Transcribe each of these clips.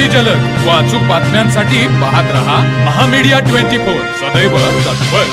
अगदी जलद व अचूक बातम्यांसाठी पाहत रहा महामीडिया 24 सदैव तत्पर.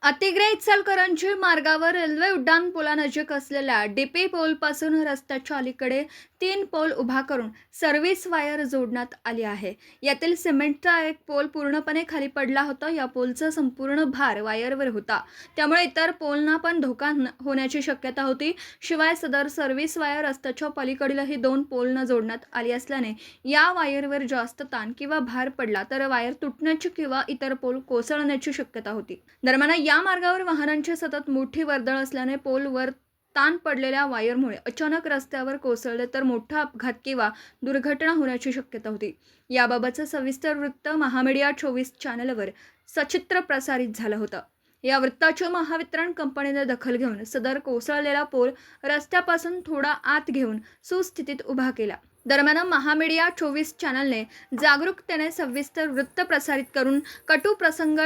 अतिग्रे इचलकरंजी मार्गावर रेल्वे उड्डाण पुलानजीक असलेल्या डीपी पोलपासून रस्त्याच्या अलीकडे 3 पोल उभा करून सर्व्हिस वायर जोडण्यात आली आहे. यातील सिमेंटचा एक पोल पूर्णपणे खाली पडला होता. या पोलचा संपूर्ण भार वायरवर होता, त्यामुळे इतर पोलना पण धोका होण्याची शक्यता होती. शिवाय सदर सर्व्हिस वायर रस्त्याच्या पलीकडीलही 2 पोलना जोडण्यात आली असल्याने या वायरवर जास्त ताण किंवा भार पडला तर वायर तुटण्याची किंवा इतर पोल कोसळण्याची शक्यता होती. दरम्यान या मार्गावर वाहनांची सतत मोठी वर्दळ असल्याने पोलवर ताण पडलेल्या वायरमुळे अचानक रस्त्यावर कोसळले तर मोठा अपघात किंवा दुर्घटना होण्याची शक्यता होती. याबाबतचं सविस्तर वृत्त महामीडिया 24 चॅनलवर सचित्र प्रसारित झालं होतं. या वृत्ताची महावितरण कंपनीने दखल घेऊन सदर कोसळलेला पोल रस्त्यापासून थोडा आत घेऊन सुस्थितीत उभा केला. दरम्यान महामीडिया 24 चॅनलने जागरूकतेने सविस्तर वृत्त प्रसारित करून कटू प्रसंग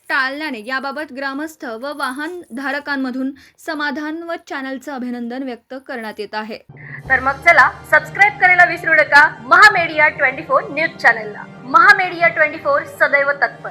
टाळल्याने याबाबत ग्रामस्थ व वाहनधारकांमधून समाधान व चॅनलचं अभिनंदन व्यक्त करण्यात येत आहे. तर मग चला सबस्क्राईब करायला विसरू नका महामीडिया 24 न्यूज चॅनलला. महामीडिया 24 सदैव तत्पर.